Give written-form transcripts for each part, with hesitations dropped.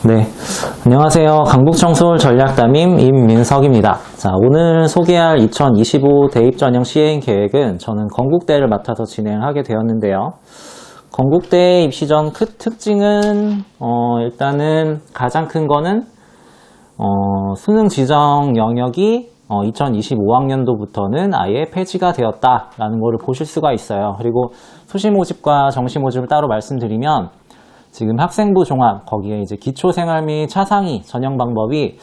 네, 안녕하세요. 강북청솔 전략담임 임민석입니다. 자, 오늘 소개할 2025 대입전형 시행 계획은 저는 건국대를 맡아서 진행하게 되었는데요. 건국대 입시 전 특징은 일단은 가장 큰 거는 수능 지정 영역이 2025학년도부터는 아예 폐지가 되었다라는 것을 보실 수가 있어요. 그리고 수시 모집과 정시 모집을 따로 말씀드리면 지금 학생부 종합, 거기에 이제 기초생활 및 차상위 전형 방법이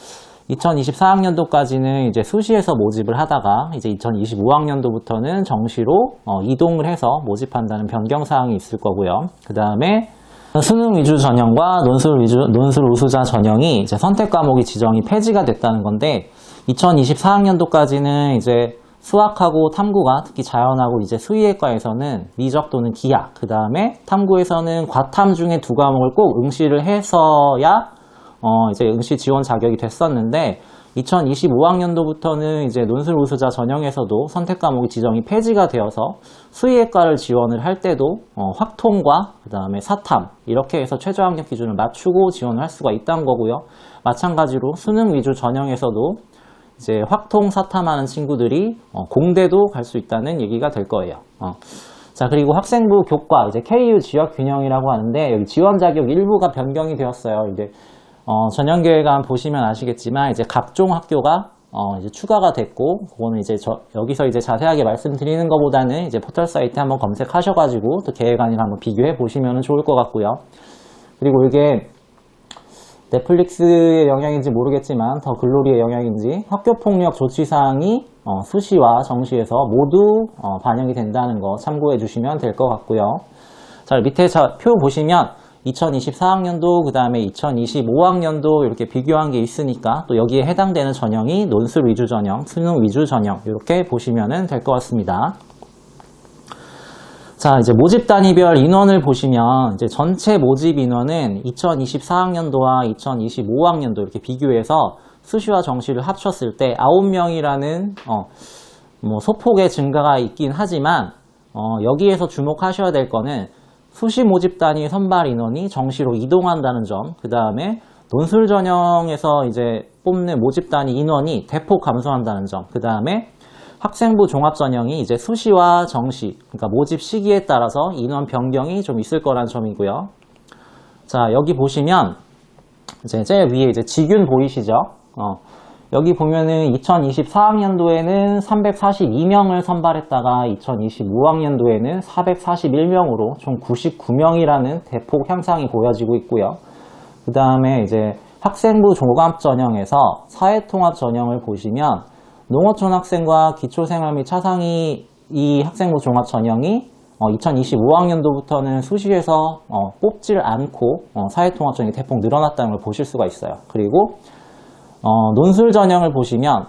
2024학년도까지는 이제 수시에서 모집을 하다가 이제 2025학년도부터는 정시로 이동을 해서 모집한다는 변경사항이 있을 거고요. 그 다음에 수능 위주 전형과 논술 우수자 전형이 이제 선택 과목이 지정이 폐지가 됐다는 건데 2024학년도까지는 이제 수학하고 탐구가 특히 자연하고 이제 수의학과에서는 미적 또는 기하, 그 다음에 탐구에서는 과탐 중에 두 과목을 꼭 응시를 해서야 이제 응시 지원 자격이 됐었는데 2025학년도부터는 이제 논술 우수자 전형에서도 선택 과목이 지정이 폐지가 되어서 수의학과를 지원을 할 때도 확통과 그 다음에 사탐 이렇게 해서 최저 학력 기준을 맞추고 지원을 할 수가 있다는 거고요. 마찬가지로 수능 위주 전형에서도 이제 확통 사탐하는 친구들이 공대도 갈 수 있다는 얘기가 될 거예요. 자, 그리고 학생부 교과 이제 KU 지역 균형이라고 하는데 여기 지원 자격 일부가 변경이 되었어요. 이제 전형 계획안 보시면 아시겠지만 이제 각종 학교가 이제 추가가 됐고 그거는 이제 여기서 이제 자세하게 말씀드리는 것보다는 이제 포털 사이트 한번 검색하셔가지고 또 계획안이랑 한번 비교해 보시면 좋을 것 같고요. 그리고 이게 넷플릭스의 영향인지 모르겠지만 더 글로리의 영향인지 학교폭력 조치사항이 수시와 정시에서 모두 반영이 된다는 거 참고해 주시면 될 것 같고요. 자, 밑에 표 보시면 2024학년도 그 다음에 2025학년도 이렇게 비교한 게 있으니까 또 여기에 해당되는 전형이 논술 위주 전형, 수능 위주 전형 이렇게 보시면 될 것 같습니다. 자, 이제 모집 단위별 인원을 보시면 이제 전체 모집 인원은 2024학년도와 2025학년도 이렇게 비교해서 수시와 정시를 합쳤을 때 9명이라는 소폭의 증가가 있긴 하지만 여기에서 주목하셔야 될 거는 수시 모집 단위 선발 인원이 정시로 이동한다는 점, 그 다음에 논술 전형에서 이제 뽑는 모집 단위 인원이 대폭 감소한다는 점, 그 다음에 학생부 종합 전형이 이제 수시와 정시, 그러니까 모집 시기에 따라서 인원 변경이 좀 있을 거란 점이고요. 자, 여기 보시면 이제 제일 위에 이제 지균 보이시죠? 여기 보면은 2024학년도에는 342명을 선발했다가 2025학년도에는 441명으로 총 99명이라는 대폭 향상이 보여지고 있고요. 그 다음에 이제 학생부 종합 전형에서 사회통합 전형을 보시면 농어촌 학생과 기초생활 및 차상위 이 학생부 종합 전형이 2025학년도부터는 수시에서 뽑질 않고 사회통합 전형이 대폭 늘어났다는 걸 보실 수가 있어요. 그리고 논술 전형을 보시면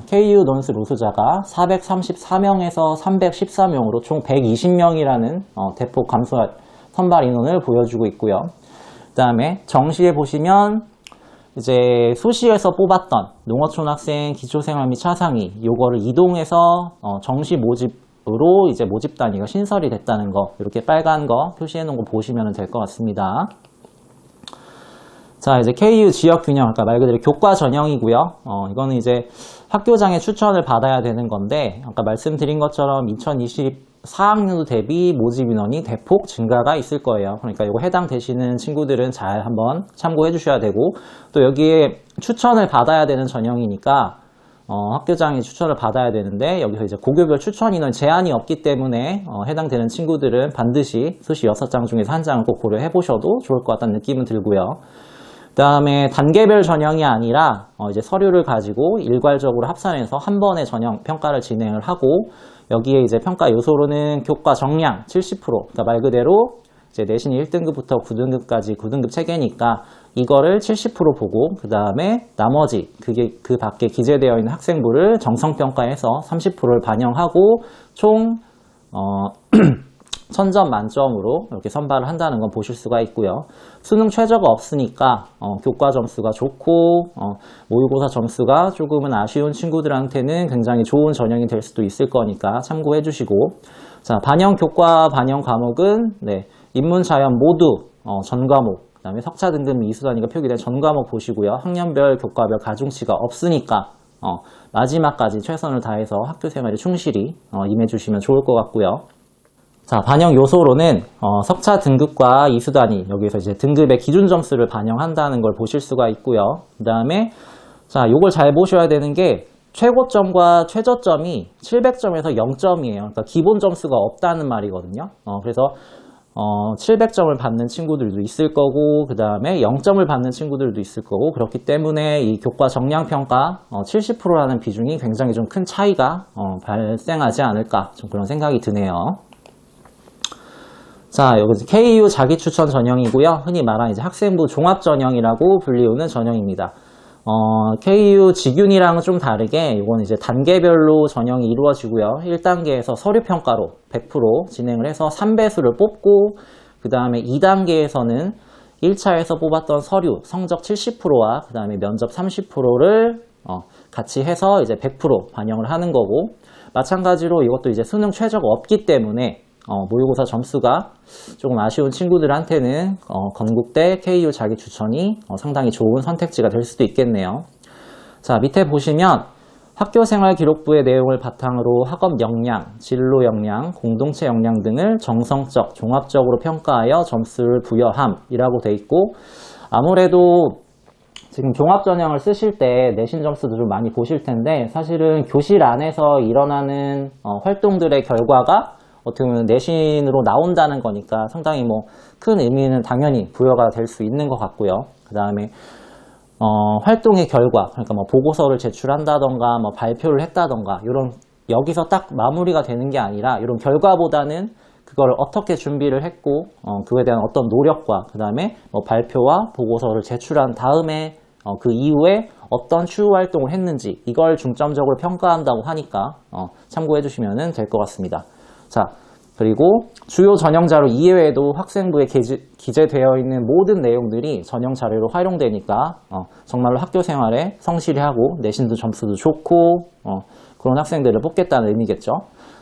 KU 논술 우수자가 434명에서 314명으로 총 120명이라는 대폭 감소한 선발 인원을 보여주고 있고요. 그 다음에 정시에 보시면 이제 수시에서 뽑았던 농어촌 학생 기초생활 및 차상위 요거를 이동해서 정시 모집으로 이제 모집 단위가 신설이 됐다는 거 이렇게 빨간 거 표시해 놓은 거 보시면 될 것 같습니다. 자, 이제 KU 지역 균형, 아까 말 그대로 교과 전형이고요. 이거는 이제 학교장의 추천을 받아야 되는 건데, 아까 말씀드린 것처럼 2024학년도 대비 모집 인원이 대폭 증가가 있을 거예요. 그러니까 이거 해당되시는 친구들은 잘 한번 참고해 주셔야 되고, 또 여기에 추천을 받아야 되는 전형이니까, 학교장의 추천을 받아야 되는데, 여기서 이제 고교별 추천 인원 제한이 없기 때문에, 해당되는 친구들은 반드시 수시 6장 중에서 한 장을 꼭 고려해 보셔도 좋을 것 같다는 느낌은 들고요. 그 다음에 단계별 전형이 아니라 이제 서류를 가지고 일괄적으로 합산해서 한 번에 전형 평가를 진행을 하고 여기에 이제 평가 요소로는 교과 정량 70%, 그러니까 말 그대로 이제 내신 1등급부터 9등급까지 9등급 체계니까 이거를 70% 보고 그 다음에 나머지 그 밖에 기재되어 있는 학생부를 정성평가해서 30%를 반영하고 총 1000점 만점으로 이렇게 선발을 한다는 건 보실 수가 있고요. 수능 최저가 없으니까 교과 점수가 좋고 모의고사 점수가 조금은 아쉬운 친구들한테는 굉장히 좋은 전형이 될 수도 있을 거니까 참고해 주시고, 자, 반영 교과 반영 과목은 인문 자연 모두 전 과목 그다음에 석차 등급 및 이수 단위가 표기된 전 과목 보시고요. 학년별, 교과별 가중치가 없으니까 마지막까지 최선을 다해서 학교 생활에 충실히 임해주시면 좋을 것 같고요. 자, 반영 요소로는 석차 등급과 이수 단위, 여기에서 이제 등급의 기준 점수를 반영한다는 걸 보실 수가 있고요. 그 다음에 자, 요걸 잘 보셔야 되는 게 최고점과 최저점이 700점에서 0점이에요. 그러니까 기본 점수가 없다는 말이거든요. 그래서 700점을 받는 친구들도 있을 거고, 그 다음에 0점을 받는 친구들도 있을 거고, 그렇기 때문에 이 교과 정량평가 70%라는 비중이 굉장히 좀 큰 차이가 발생하지 않을까, 좀 그런 생각이 드네요. 자, 여기 KU 자기추천 전형이고요. 흔히 말하는 이제 학생부 종합 전형이라고 불리우는 전형입니다. KU 직윤이랑은 좀 다르게 이건 이제 단계별로 전형이 이루어지고요. 1단계에서 서류평가로 100% 진행을 해서 3배수를 뽑고, 그 다음에 2단계에서는 1차에서 뽑았던 서류 성적 70%와 그 다음에 면접 30%를 같이 해서 이제 100% 반영을 하는 거고, 마찬가지로 이것도 이제 수능 최저가 없기 때문에 모의고사 점수가 조금 아쉬운 친구들한테는 건국대 KU 자기 추천이 상당히 좋은 선택지가 될 수도 있겠네요. 자, 밑에 보시면 학교생활 기록부의 내용을 바탕으로 학업 역량, 진로 역량, 공동체 역량 등을 정성적, 종합적으로 평가하여 점수를 부여함이라고 돼 있고, 아무래도 지금 종합전형을 쓰실 때 내신 점수도 좀 많이 보실 텐데, 사실은 교실 안에서 일어나는 활동들의 결과가 어떻게 보면 내신으로 나온다는 거니까 상당히 큰 의미는 당연히 부여가 될 수 있는 것 같고요. 그 다음에 활동의 결과, 그러니까 보고서를 제출한다던가 발표를 했다던가, 이런 여기서 딱 마무리가 되는 게 아니라 이런 결과보다는 그걸 어떻게 준비를 했고 그에 대한 어떤 노력과 그 다음에 발표와 보고서를 제출한 다음에 그 이후에 어떤 추후 활동을 했는지, 이걸 중점적으로 평가한다고 하니까 참고해 주시면 될 것 같습니다. 자, 그리고 주요 전형 자료 이외에도 학생부에 기재되어 있는 모든 내용들이 전형 자료로 활용되니까 정말로 학교 생활에 성실히 하고 내신도 점수도 좋고 그런 학생들을 뽑겠다는 의미겠죠.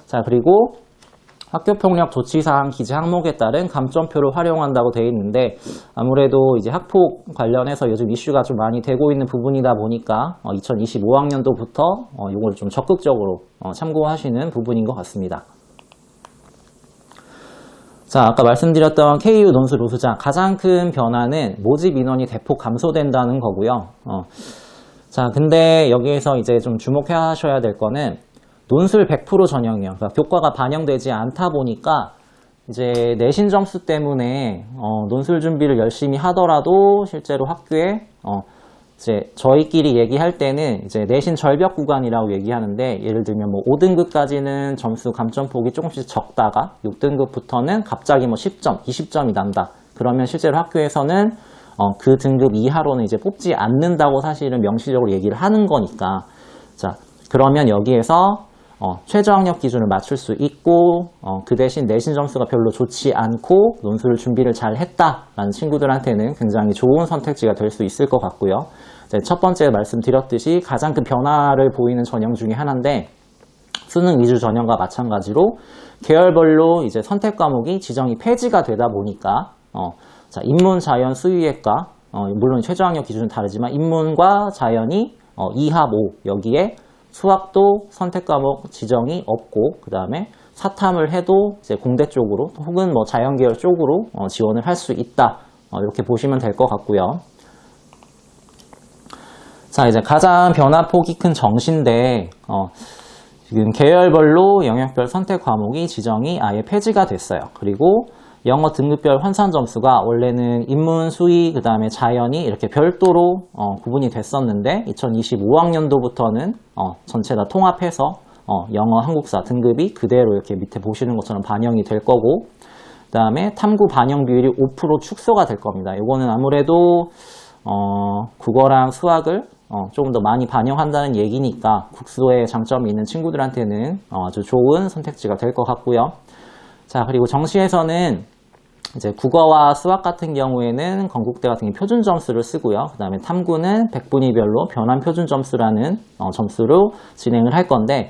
자, 그리고 학교폭력 조치사항 기재 항목에 따른 감점표를 활용한다고 되어 있는데, 아무래도 이제 학폭 관련해서 요즘 이슈가 좀 많이 되고 있는 부분이다 보니까 2025학년도부터 이걸 좀 적극적으로 참고하시는 부분인 것 같습니다. 자, 아까 말씀드렸던 KU 논술 우수자 가장 큰 변화는 모집 인원이 대폭 감소된다는 거고요. 자, 근데 여기에서 이제 좀 주목하셔야 될 거는 논술 100% 전형이에요. 그러니까 교과가 반영되지 않다 보니까 이제 내신 점수 때문에 논술 준비를 열심히 하더라도 실제로 학교에 이제 저희끼리 얘기할 때는 이제 내신 절벽 구간이라고 얘기하는데, 예를 들면 5등급까지는 점수 감점폭이 조금씩 적다가 6등급부터는 갑자기 10점, 20점이 난다. 그러면 실제로 학교에서는 그 등급 이하로는 이제 뽑지 않는다고 사실은 명시적으로 얘기를 하는 거니까. 자, 그러면 여기에서 최저학력 기준을 맞출 수 있고 그 대신 내신 점수가 별로 좋지 않고 논술 준비를 잘 했다라는 친구들한테는 굉장히 좋은 선택지가 될 수 있을 것 같고요. 첫 번째 말씀드렸듯이 가장 큰 변화를 보이는 전형 중에 하나인데, 수능 위주 전형과 마찬가지로 계열별로 이제 선택 과목이 지정이 폐지가 되다 보니까 자, 인문, 자연, 수의학과 물론 최저학력 기준은 다르지만 인문과 자연이 2합 5, 여기에 수학도 선택 과목 지정이 없고, 그 다음에 사탐을 해도 이제 공대 쪽으로 혹은 자연계열 쪽으로 지원을 할 수 있다. 이렇게 보시면 될 것 같고요. 자, 이제 가장 변화폭이 큰 정시인데, 지금 계열별로 영역별 선택 과목이 지정이 아예 폐지가 됐어요. 그리고 영어 등급별 환산 점수가 원래는 인문, 수의, 그 다음에 자연이 이렇게 별도로 구분이 됐었는데, 2025학년도부터는 전체 다 통합해서 영어, 한국사 등급이 그대로 이렇게 밑에 보시는 것처럼 반영이 될 거고, 그 다음에 탐구 반영 비율이 5% 축소가 될 겁니다. 이거는 아무래도 국어랑 수학을 조금 더 많이 반영한다는 얘기니까 국수에 장점이 있는 친구들한테는 아주 좋은 선택지가 될 것 같고요. 자, 그리고 정시에서는 이제 국어와 수학 같은 경우에는 건국대 같은 게 표준 점수를 쓰고요. 그 다음에 탐구는 백분위별로 변환 표준 점수라는 점수로 진행을 할 건데,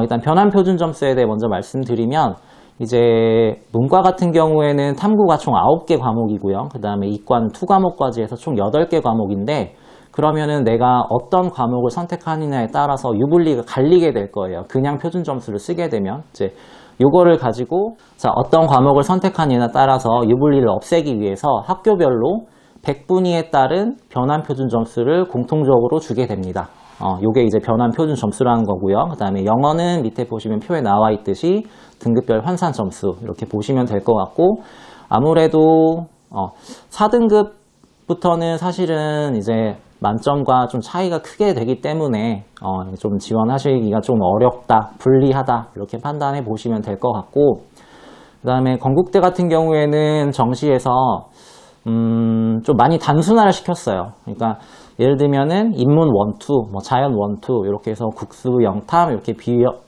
일단 변환 표준 점수에 대해 먼저 말씀드리면, 이제 문과 같은 경우에는 탐구가 총 9개 과목이고요. 그 다음에 이과는 2과목까지 해서 총 8개 과목인데, 그러면은 내가 어떤 과목을 선택하느냐에 따라서 유불리가 갈리게 될 거예요. 그냥 표준 점수를 쓰게 되면. 이제 요거를 가지고 자, 어떤 과목을 선택하느냐에 따라서 유불리를 없애기 위해서 학교별로 100분위에 따른 변환 표준 점수를 공통적으로 주게 됩니다. 요게 이제 변환 표준 점수라는 거고요. 그 다음에 영어는 밑에 보시면 표에 나와 있듯이 등급별 환산 점수 이렇게 보시면 될 것 같고, 아무래도 4등급부터는 사실은 이제 만점과 좀 차이가 크게 되기 때문에 좀 지원하시기가 좀 어렵다, 불리하다 이렇게 판단해 보시면 될 것 같고, 그 다음에 건국대 같은 경우에는 정시에서 좀 많이 단순화를 시켰어요. 그러니까 예를 들면은 인문 1, 2, 뭐 자연 1, 2 이렇게 해서 국수, 영탐 이렇게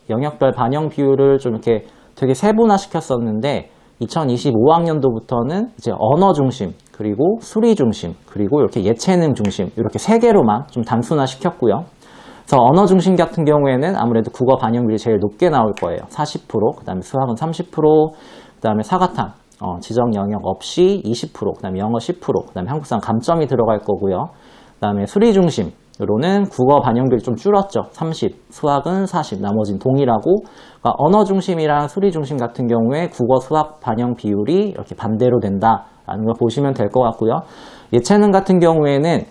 영역별 반영 비율을 좀 이렇게 되게 세분화 시켰었는데, 2025학년도부터는 이제 언어 중심, 그리고 수리 중심, 그리고 이렇게 예체능 중심 이렇게 3개로만 좀 단순화 시켰고요. 그래서 언어 중심 같은 경우에는 아무래도 국어 반영률이 제일 높게 나올 거예요. 40%, 그 다음에 수학은 30%, 그 다음에 사과탐, 지정 영역 없이 20%, 그 다음에 영어 10%, 그 다음에 한국사 감점이 들어갈 거고요. 그 다음에 수리 중심으로는 국어 반영률이 좀 줄었죠. 30, 수학은 40, 나머지는 동일하고, 그러니까 언어 중심이랑 수리 중심 같은 경우에 국어 수학 반영 비율이 이렇게 반대로 된다라는 걸 보시면 될 것 같고요. 예체능 같은 경우에는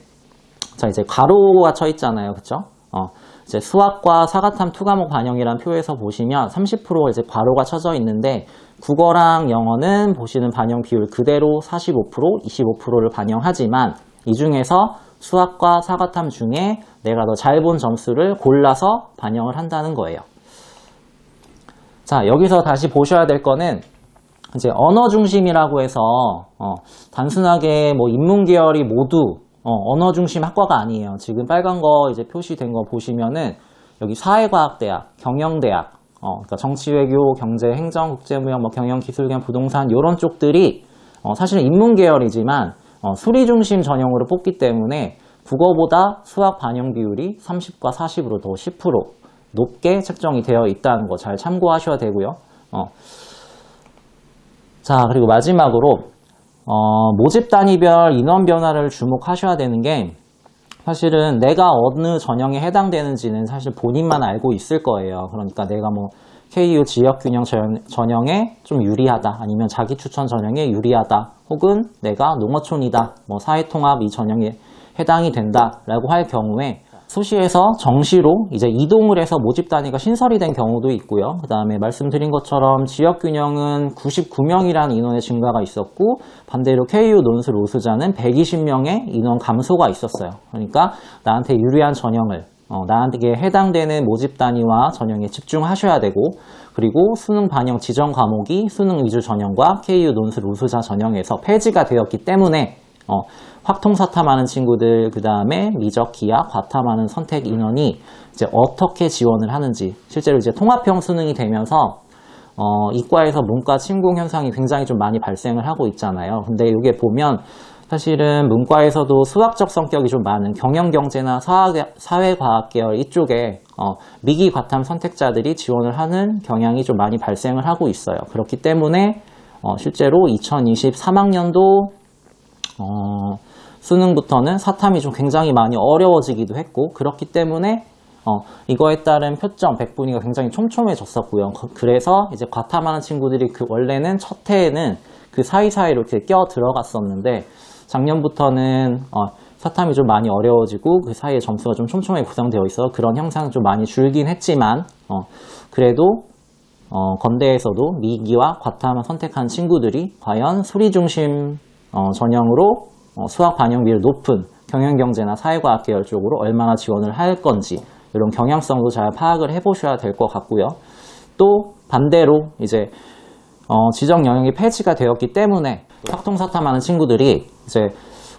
자, 이제 괄호가 쳐 있잖아요. 그쵸? 이제 수학과 사과탐 2과목 반영이라는 표에서 보시면 30% 이제 괄호가 쳐져 있는데, 국어랑 영어는 보시는 반영 비율 그대로 45%, 25%를 반영하지만 이 중에서 수학과 사과탐 중에 내가 더 잘 본 점수를 골라서 반영을 한다는 거예요. 자, 여기서 다시 보셔야 될 거는 이제 언어 중심이라고 해서 단순하게 뭐 인문 계열이 모두 언어 중심 학과가 아니에요. 지금 빨간 거 이제 표시된 거 보시면은 여기 사회과학대학, 경영대학, 그러니까 정치외교, 경제, 행정, 국제무역, 뭐 경영, 기술경, 부동산 이런 쪽들이 사실은 인문 계열이지만 수리 중심 전형으로 뽑기 때문에 국어보다 수학 반영 비율이 30과 40으로 더 10% 높게 책정이 되어 있다는 거 잘 참고하셔야 되고요. 자, 그리고 마지막으로 모집 단위별 인원 변화를 주목하셔야 되는 게, 사실은 내가 어느 전형에 해당되는지는 사실 본인만 알고 있을 거예요. 그러니까 내가 뭐 KU 지역균형 전형에 좀 유리하다, 아니면 자기 추천 전형에 유리하다, 혹은 내가 농어촌이다, 뭐 사회통합 이 전형에 해당이 된다라고 할 경우에 수시에서 정시로 이제 이동을 해서 모집 단위가 신설이 된 경우도 있고요. 그 다음에 말씀드린 것처럼 지역균형은 99명이라는 인원의 증가가 있었고, 반대로 KU 논술 우수자는 120명의 인원 감소가 있었어요. 그러니까 나한테 유리한 전형을, 나한테 해당되는 모집 단위와 전형에 집중하셔야 되고, 그리고 수능 반영 지정 과목이 수능 위주 전형과 KU 논술 우수자 전형에서 폐지가 되었기 때문에 확통사탐하는 친구들, 그 다음에 미적, 기하, 과탐하는 선택 인원이 이제 어떻게 지원을 하는지, 실제로 이제 통합형 수능이 되면서 이과에서 문과 침공 현상이 굉장히 좀 많이 발생을 하고 있잖아요. 근데 이게 보면 사실은 문과에서도 수학적 성격이 좀 많은 경영경제나 사회과학 계열 이쪽에 미기 과탐 선택자들이 지원을 하는 경향이 좀 많이 발생을 하고 있어요. 그렇기 때문에 실제로 2023학년도 수능부터는 사탐이 좀 굉장히 많이 어려워지기도 했고, 그렇기 때문에 이거에 따른 표점 100분위가 굉장히 촘촘해졌었고요. 그래서 이제 과탐하는 친구들이 원래는 첫 해에는 그 사이사이로 이렇게 껴 들어갔었는데, 작년부터는 사탐이 좀 많이 어려워지고 그 사이에 점수가 좀 촘촘하게 구성되어 있어 그런 형상은 좀 많이 줄긴 했지만, 그래도 건대에서도 미기와 과탐을 선택한 친구들이 과연 수리 중심 전형으로 수학 반영 비율 높은 경영경제나 사회과학 계열 쪽으로 얼마나 지원을 할 건지, 이런 경향성도 잘 파악을 해보셔야 될 것 같고요. 또 반대로 이제 지정 영역이 폐지가 되었기 때문에 확통사탐하는 친구들이 이제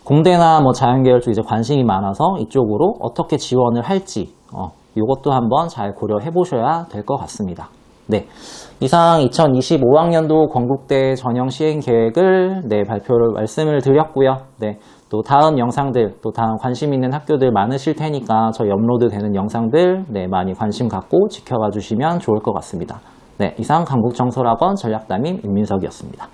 공대나 뭐 자연계열 쪽 이제 관심이 많아서 이쪽으로 어떻게 지원을 할지 이것도 한번 잘 고려해 보셔야 될 것 같습니다. 네, 이상 2025학년도 건국대 전형 시행 계획을 발표를 말씀을 드렸고요. 네, 또 다음 영상들, 또 다음 관심 있는 학교들 많으실 테니까 저희 업로드 되는 영상들 많이 관심 갖고 지켜봐 주시면 좋을 것 같습니다. 네, 이상 강북정설학원 전략담임 윤민석이었습니다.